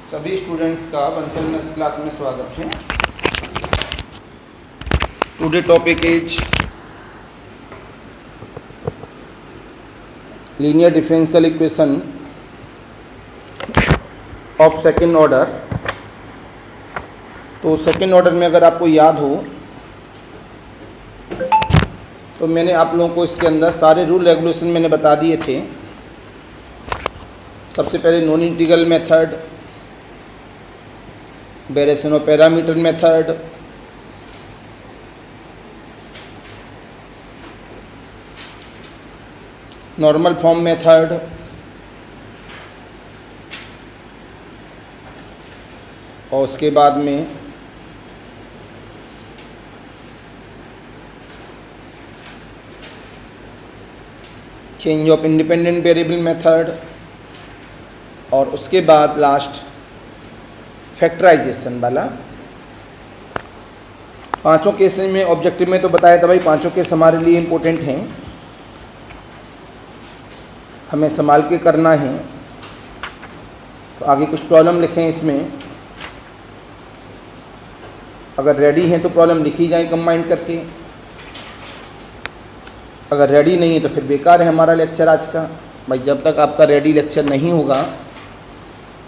सभी स्टूडेंट्स का Bansal maths class में स्वागत है। Today topic is linear differential equation of second order. तो सेकेंड ऑर्डर में अगर आपको याद हो तो मैंने आप लोगों को इसके अंदर सारे रूल रेगुलेशन मैंने बता दिए थे। सबसे पहले non integral method, variation of parameter method, normal form method, और उसके बाद में change of independent variable method, और उसके बाद लास्ट फैक्टराइजेशन वाला। पांचों केस में ऑब्जेक्टिव में तो बताया था भाई, पांचों केस हमारे लिए इम्पोर्टेंट हैं, हमें संभाल के करना है। तो आगे कुछ प्रॉब्लम लिखें इसमें, अगर रेडी हैं तो प्रॉब्लम लिखी जाए कंबाइन करके, अगर रेडी नहीं है तो फिर बेकार है हमारा लेक्चर आज का। भाई जब तक आपका रेडी लेक्चर नहीं होगा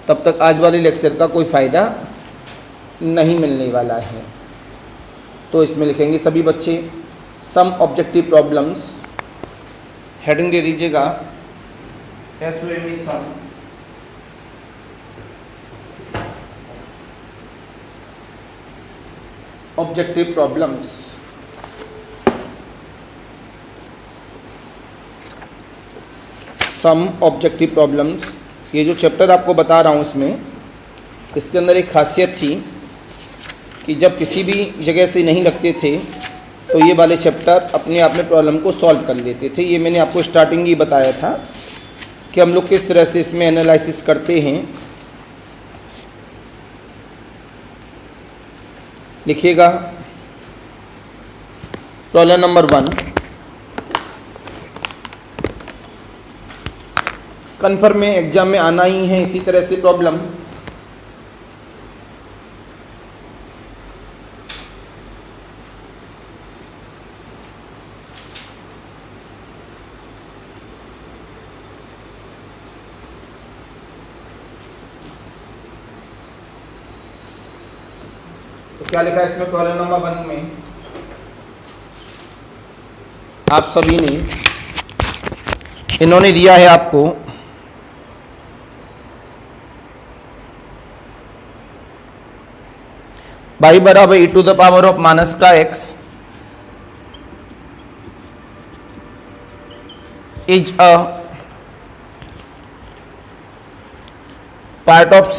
तब तक आज वाले लेक्चर का कोई फ़ायदा नहीं मिलने वाला है। तो इसमें लिखेंगे सभी बच्चे सम ऑब्जेक्टिव प्रॉब्लम्स, हेडिंग दे दीजिएगा SOME सम। ऑब्जेक्टिव प्रॉब्लम्स, सम ऑब्जेक्टिव प्रॉब्लम्स। ये जो चैप्टर आपको बता रहा हूँ इसके अंदर एक खासियत थी कि जब किसी भी जगह से नहीं लगते थे तो ये वाले चैप्टर अपने आप में प्रॉब्लम को सॉल्व कर लेते थे। ये मैंने आपको स्टार्टिंग ही बताया था कि हम लोग किस तरह से इसमें एनालिसिस करते हैं। लिखिएगा प्रॉब्लम नंबर 1, कन्फर्म में एग्जाम में आना ही है इसी तरह से प्रॉब्लम। तो क्या लिखा है इसमें प्रॉब्लम नंबर 1 में? आप सभी ने, इन्होंने दिया है आपको y बराबर e to the power of minus का x is a part of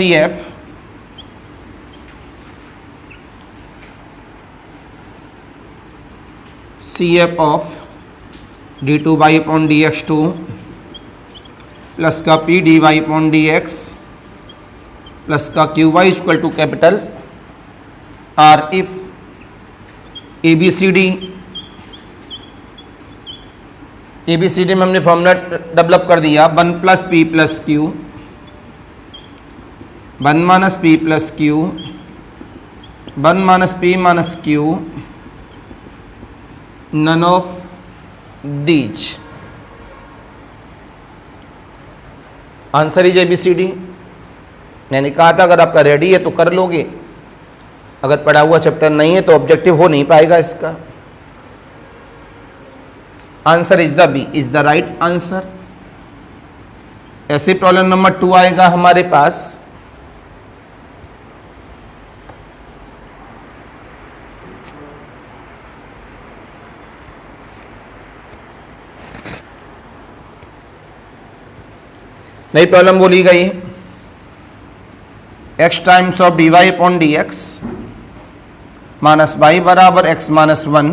CF of d2y upon dx2 plus का p dy upon dx plus का qy equal to capital R if ABCD में हमने फॉर्मूला डेवलप कर दिया 1 plus P plus Q, 1 minus P plus Q, 1 minus P minus Q, none of these. Answer is ABCD। मैंने कहा था अगर आपका रेडी है तो कर लोगे, अगर पढ़ा हुआ चैप्टर नहीं है तो ऑब्जेक्टिव हो नहीं पाएगा इसका। Answer is the B, is the right answer. ऐसे प्रॉब्लम नंबर 2 आएगा हमारे पास। नई प्रॉब्लम बोली गई, x times of dy upon dx minus y बराबर x minus 1,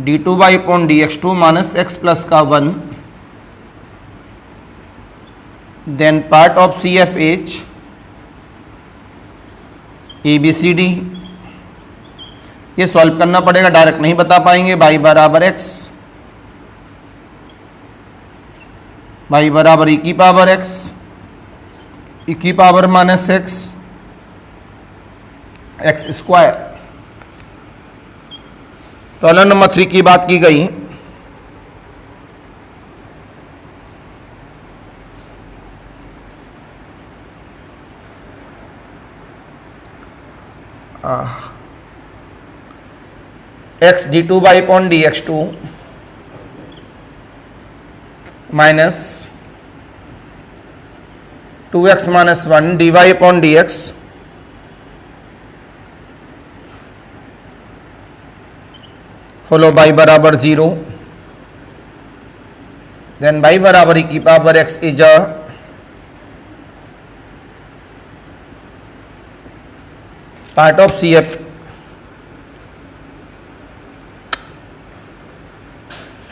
d2y upon dx2 minus x plus का 1, then part of CF is ABCD। ये सॉल्व करना पड़ेगा, डायरेक्ट नहीं बता पाएंगे। y बराबर x, y बराबर e की पावर x ई की power minus X square. Problem number 3 की बात की गई। X D two y upon D X two minus 2x minus 1 D Y upon D X follow by बराबर 0, then y बराबर E की power x is a part of C F,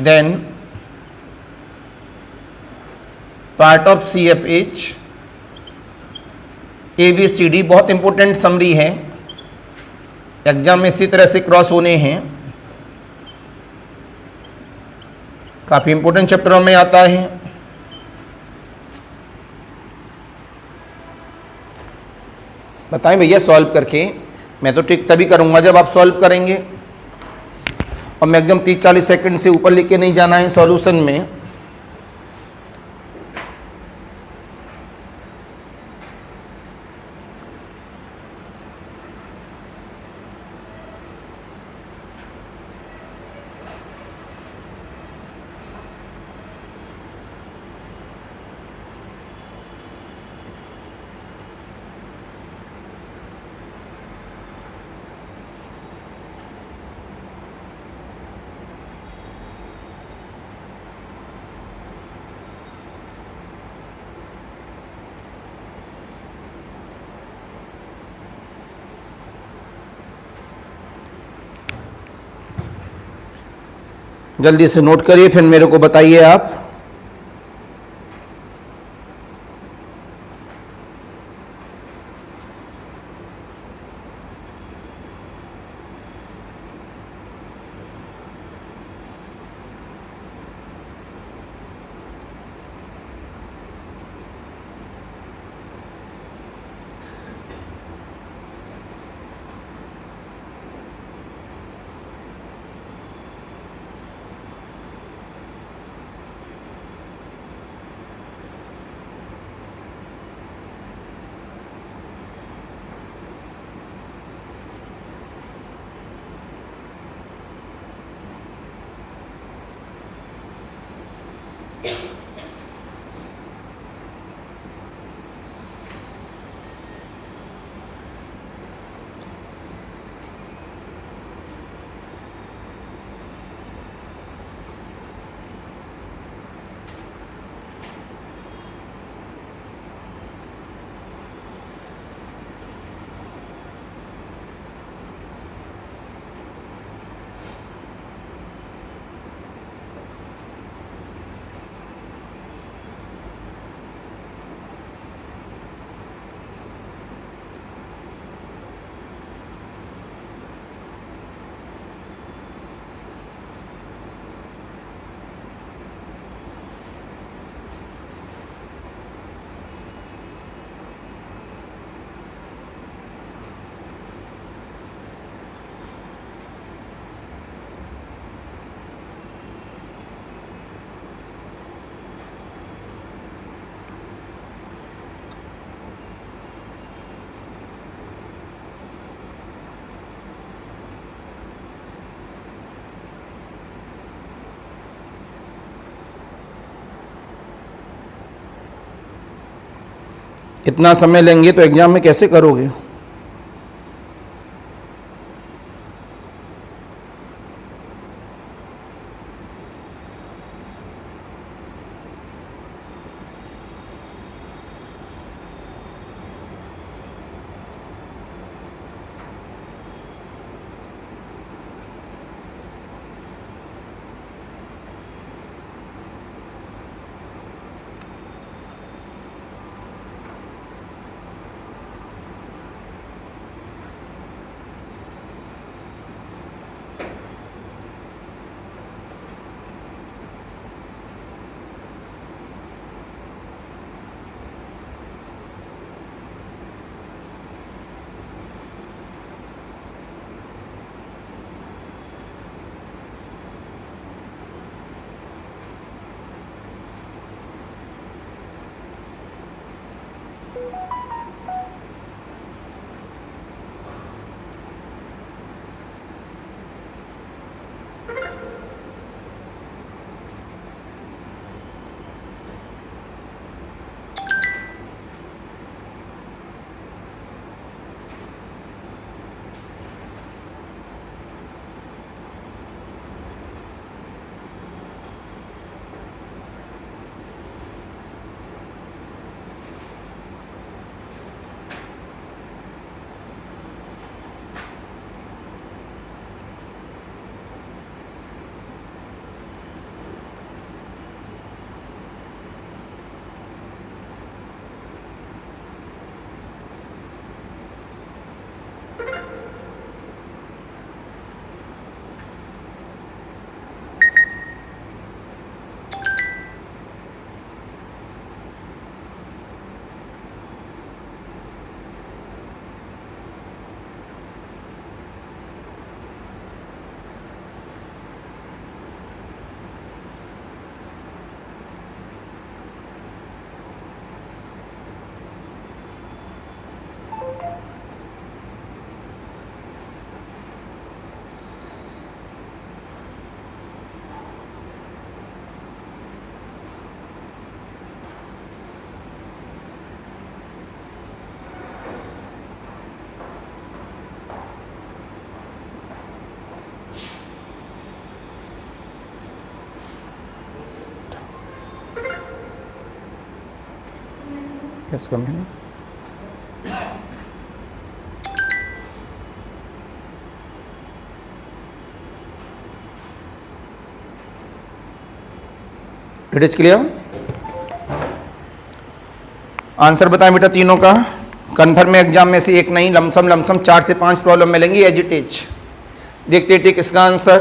then part of CF is ABCD। बहुत important summary है, exam में इसी तरह से cross होने हैं, काफी इंपॉर्टेंट चैप्टरों में आता है। बताएं भैया सॉल्व करके। मैं तो ठीक तभी करूंगा जब आप सॉल्व करेंगे, और मैं एकदम 30-40 सेकंड से ऊपर लेके नहीं जाना है सॉल्यूशन में। जल्दी से नोट करिए, फिर मेरे को बताइए आप। इतना समय लेंगे तो एग्जाम में कैसे करोगे? Yes, come in. It is clear? Answer बताएं बेटा तीनों का। कन्फर्म एग्जाम में से एक नहीं, लमसम 4 से 5 प्रॉब्लम मिलेंगी एज इट इज। देखते टिक इसका आंसर।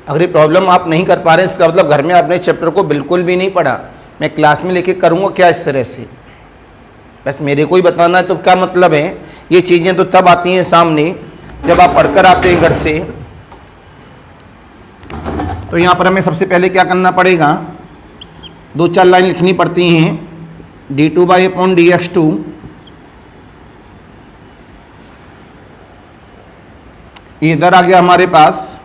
अगर ये प्रॉब्लम आप नहीं कर पा रहे इसका मतलब घर में आपने चैप्टर को बिल्कुल भी नहीं पढ़ा। मैं क्लास में लेके करूँगा क्या इस तरह से? बस मेरे को ही बताना है तो क्या मतलब है? ये चीज़ें तो तब आती हैं सामने जब आप पढ़कर आते हैं घर से। तो यहाँ पर हमें सबसे पहले क्या करना पड़ेगा, 2-4 लाइन लिखनी पड़ती हैं। d2/dx2 इधर आ गया हमारे पास,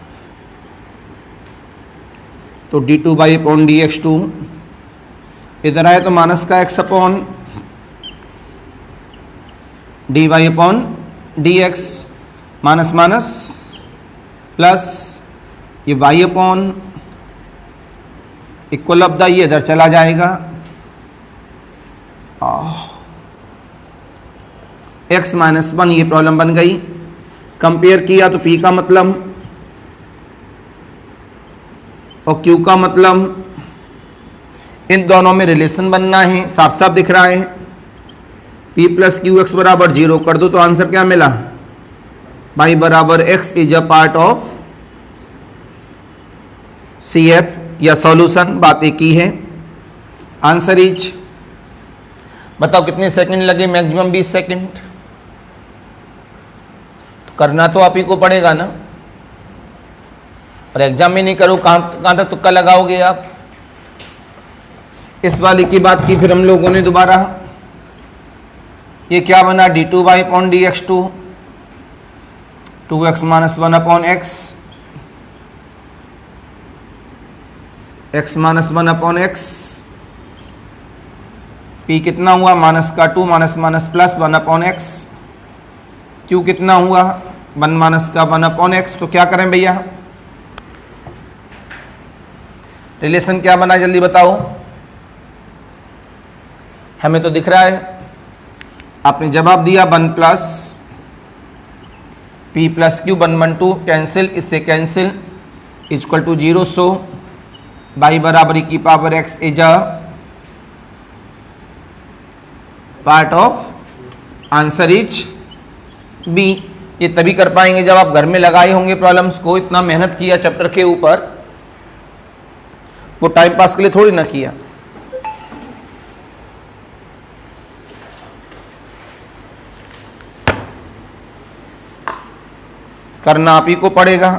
तो d2/dx2 इधर आए तो माइनस का x upon dy/dx minus minus plus ये y upon equal of the, ये इधर चला जाएगा x माइनस 1, ये प्रॉब्लम बन गई। कंपेयर किया तो p का मतलब और q का मतलब, इन दोनों में रिलेशन बनना है, साफ साफ दिख रहा है। p प्लस क्यू एक्स बराबर 0 कर दो तो आंसर क्या मिला, y बराबर x is a part of CF या सॉल्यूशन। बात एक ही है। आंसर इज, बताओ कितने सेकंड लगे? Maximum 20 second. तो करना तो आप ही को पड़ेगा ना, और एग्जाम में नहीं करो कहां तक तुक्का लगाओगे आप? इस वाली की बात की फिर हम लोगों ने दोबारा। ये क्या बना, d2/dx2 2x minus 1/x, x minus 1/x, p कितना हुआ माइनस का 2 minus minus plus 1/x, q कितना हुआ 1 माइनस का 1/x। तो क्या करें भैया, रिलेशन क्या बना जल्दी बताओ, हमें तो दिख रहा है। आपने जवाब दिया 1 plus p plus q 1/2 cancel, इससे cancel equal to 0। So y बराबर की power x is a part of, answer is b। ये तभी कर पाएंगे जब आप घर में लगाए होंगे प्रॉब्लम्स को। इतना मेहनत किया चैप्टर के ऊपर, वो टाइम पास के लिए थोड़ी ना किया। करना आप ही को पड़ेगा।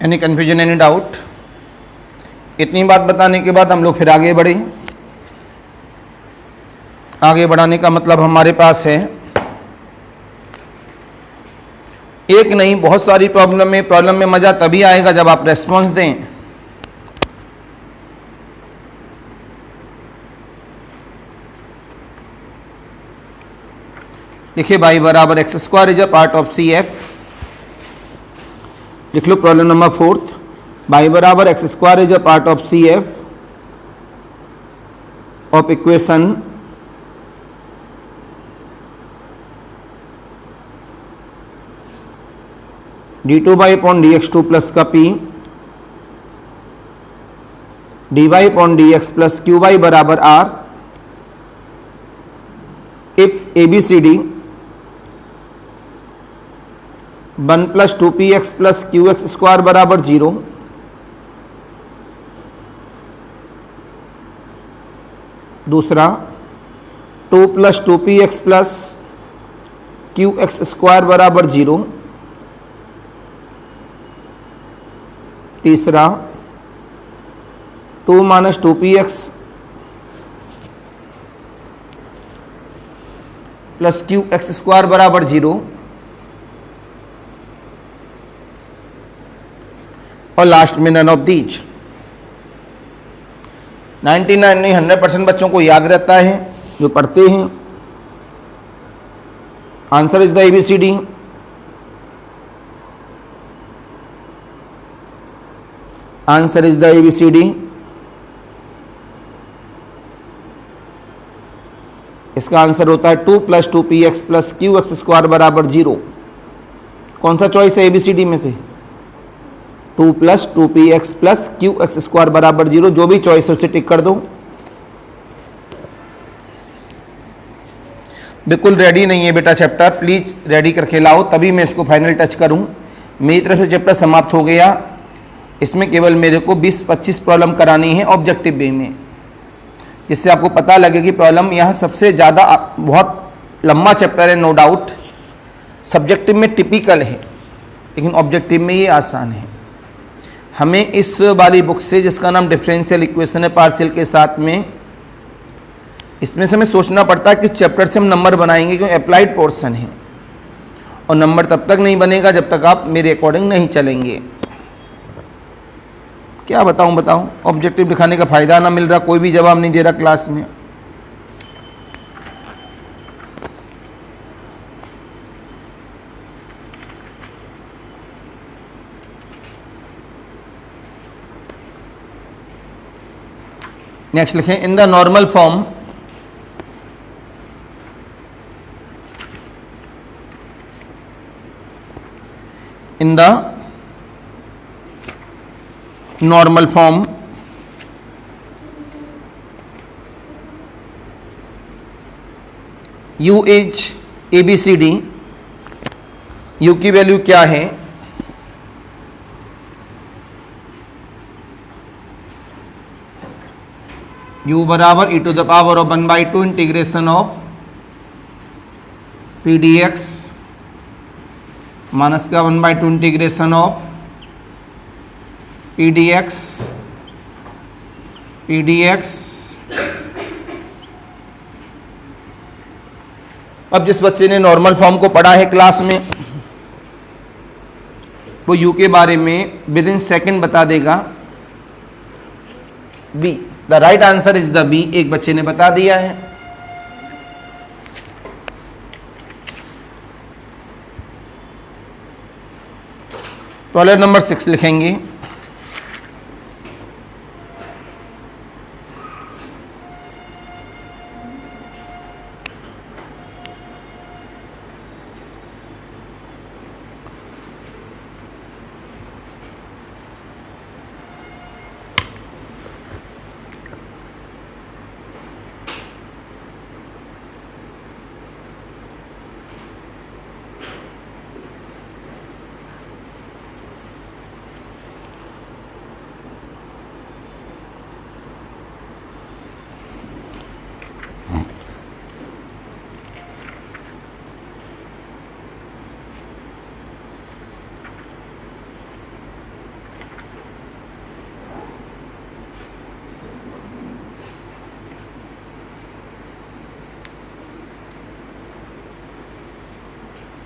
Any confusion, any doubt? इतनी बात बताने के बाद हम लोग फिर आगे बढ़े। आगे बढ़ाने का मतलब हमारे पास है एक नहीं बहुत सारी प्रॉब्लम में। प्रॉब्लम में मज़ा तभी आएगा जब आप रेस्पॉन्स दें। लिखिए y बराबर X square is a part of C F. लिख लो प्रॉब्लम नंबर 4th, y बराबर X square is a part of C F of equation d2y upon dx2 plus का p dy upon dx plus qy बराबर r if ABCD 1 plus 2px plus qx square बराबर 0। दूसरा 2 plus 2px plus qx square बराबर 0। तीसरा 2 minus 2px plus qx square बराबर 0। और last में none of these. 99 नहीं 100% बच्चों को याद रहता है जो पढ़ते हैं। Answer is the ABCD। Answer is the ABCD। इसका आंसर होता है 2 plus 2px plus qx square बराबर 0। कौन सा चॉइस है ABCD में से? 2 plus 2px plus qx square बराबर 0। जो भी चॉइस है उसे टिक कर दो। बिल्कुल रेडी नहीं है बेटा चैप्टर, प्लीज रेडी करके लाओ तभी मैं इसको फाइनल टच करूं। मेरी तरफ से चैप्टर समाप्त हो गया। इसमें केवल मेरे को 20-25 प्रॉब्लम करानी है ऑब्जेक्टिव वे में, जिससे आपको पता लगे कि प्रॉब्लम यहाँ सबसे ज़्यादा बहुत लंबा चैप्टर है नो डाउट। सब्जेक्टिव में टिपिकल है लेकिन ऑब्जेक्टिव में ये आसान है। हमें इस वाली बुक से जिसका नाम डिफरेंशियल इक्वेशन है पार्शियल के साथ में, इसमें से हमें सोचना पड़ता है कि चैप्टर से हम नंबर बनाएंगे क्योंकि अप्लाइड पोर्शन है और नंबर तब तक नहीं बनेगा जब तक आप मेरे अकॉर्डिंग नहीं चलेंगे। क्या बताऊं ऑब्जेक्टिव दिखाने का फ़ायदा ना मिल रहा, कोई भी जवाब नहीं दे रहा क्लास में। नेक्स्ट लिखें in the normal form in the normal form u is ABCD। u की वैल्यू क्या है? u बराबर e to the power of 1/2 integration of p dx minus का 1/2 integration of P D X. अब जिस बच्चे ने नॉर्मल फॉर्म को पढ़ा है क्लास में वो यू के बारे में विद इन सेकेंड बता देगा। B, the right answer is the B. एक बच्चे ने बता दिया है। प्रॉब्लम नंबर 6 लिखेंगे।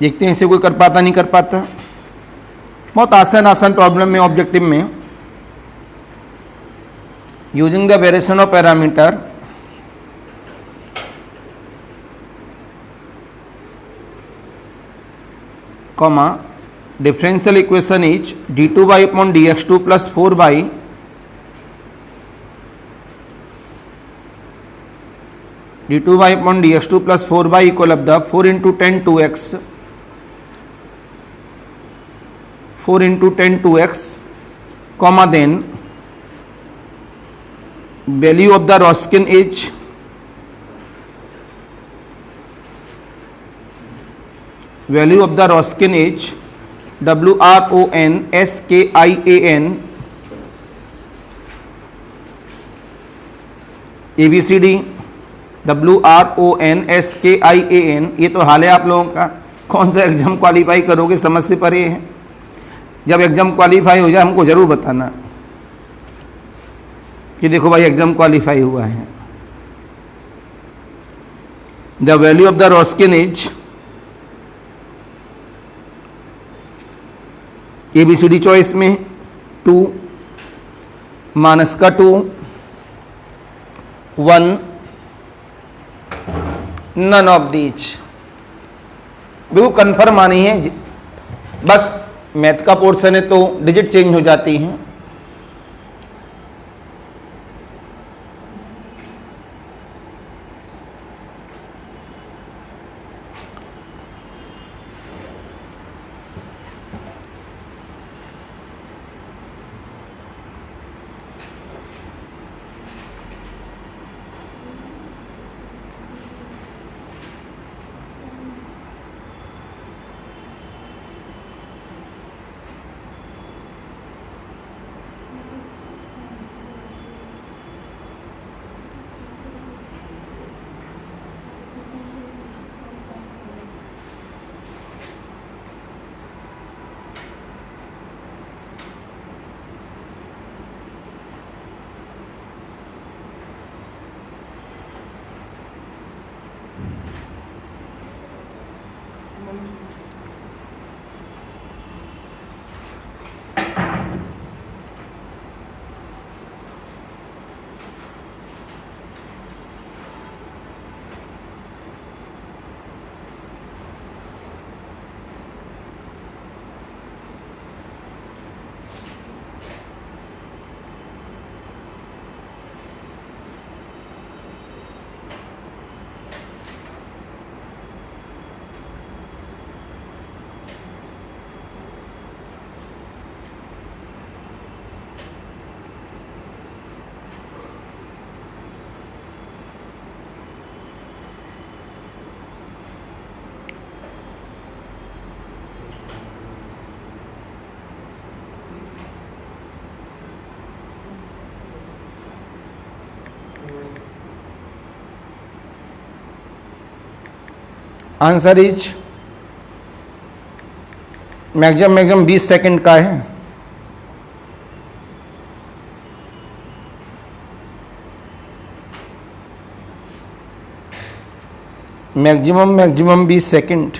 देखते हैं इसे कोई कर पाता नहीं कर पाता। बहुत आसान प्रॉब्लम में ऑब्जेक्टिव में, using the variation of parameter comma differential equation is d2y upon dx2 plus 4y d2y upon dx2 plus 4y equal of the 4 into 10 2x 4 into 10 2x comma then value of the Wronskian is value of the Roskin is WRONSKIAN ABCD WRONSKIAN। ये तो हाल है आप लोगों का, कौन सा exam qualify करोगे समझ से परे है। जब एग्जाम क्वालिफाई हो जाए हमको ज़रूर बताना कि देखो भाई एग्जाम क्वालिफाई हुआ है। The value of the Wronskian is ABCD choice में 2 माइनस का 2 1 नन ऑफ दीज। बिल्कुल कन्फर्म आनी है, बस मैथ का पोर्शन है तो डिजिट चेंज हो जाती हैं। आंसर इज मैक्सिमम 20 सेकंड का है। Maximum 20 second.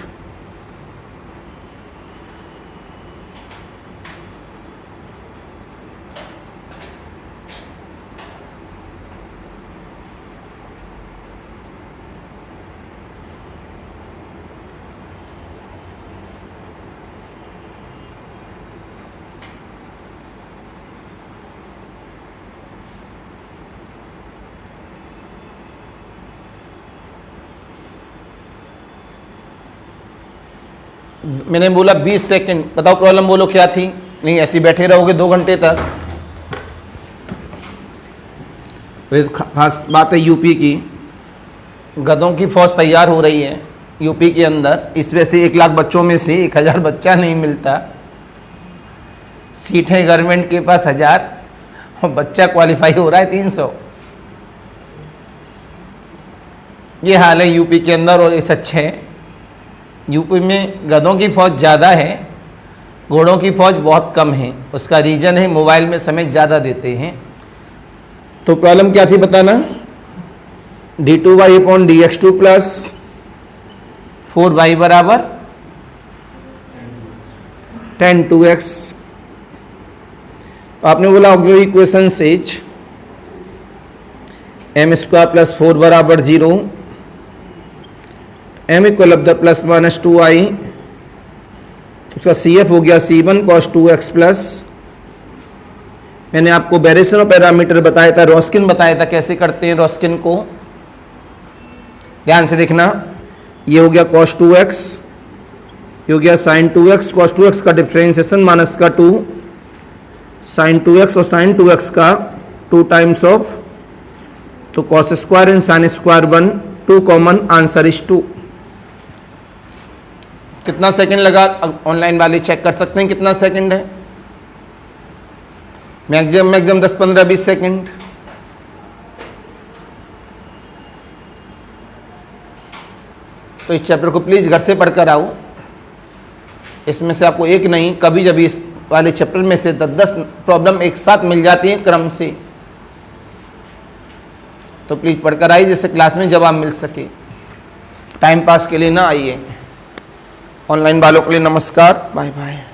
मैंने बोला 20 सेकंड, बताओ प्रॉब्लम बोलो क्या थी। नहीं ऐसे बैठे रहोगे 2 घंटे तक। खास बात है यूपी की, गधों की फौज तैयार हो रही है यूपी के अंदर। इस वजह से 1 लाख बच्चों में से 1000 बच्चा नहीं मिलता। सीट है गवर्नमेंट के पास 1000 और बच्चा क्वालिफाई हो रहा है 300। ये हाल है यूपी के अंदर और ये सच है। यूपी में गधों की फौज ज़्यादा है, घोड़ों की फौज बहुत कम है। उसका रीज़न है मोबाइल में समय ज़्यादा देते हैं। तो प्रॉब्लम क्या थी बताना। d2y upon dx2 plus 4y बराबर tan 2x। आपने बोला auxiliary equation says m square plus 4 बराबर 0, m equal of the plus minus 2i, तो उसका CF हो गया C1 cos 2x प्लस, मैंने आपको वेरिएशन ऑफ पैरामीटर बताया था, रॉस्किन बताया था कैसे करते हैं रॉस्किन को, ध्यान से देखना। ये हो गया cos 2x, ये हो गया sin 2x, cos 2x का डिफ्रेंशिएशन माइनस का 2, sin 2x और sin 2x का 2 टाइम्स ऑफ, तो cos square and sin square 1, 2 common, answer is 2। कितना सेकंड लगा? ऑनलाइन वाले चेक कर सकते हैं कितना सेकंड है। Maximum 10 15 20 second. तो इस चैप्टर को प्लीज घर से पढ़कर आओ। इसमें से आपको एक नहीं, कभी जब इस वाले चैप्टर में से 10 प्रॉब्लम एक साथ मिल जाती हैं क्रम से, तो प्लीज पढ़कर आइए जिससे क्लास में जवाब मिल सके। टाइम पास के लिए ना आइए। ऑनलाइन वालों के लिए नमस्कार, बाय बाय।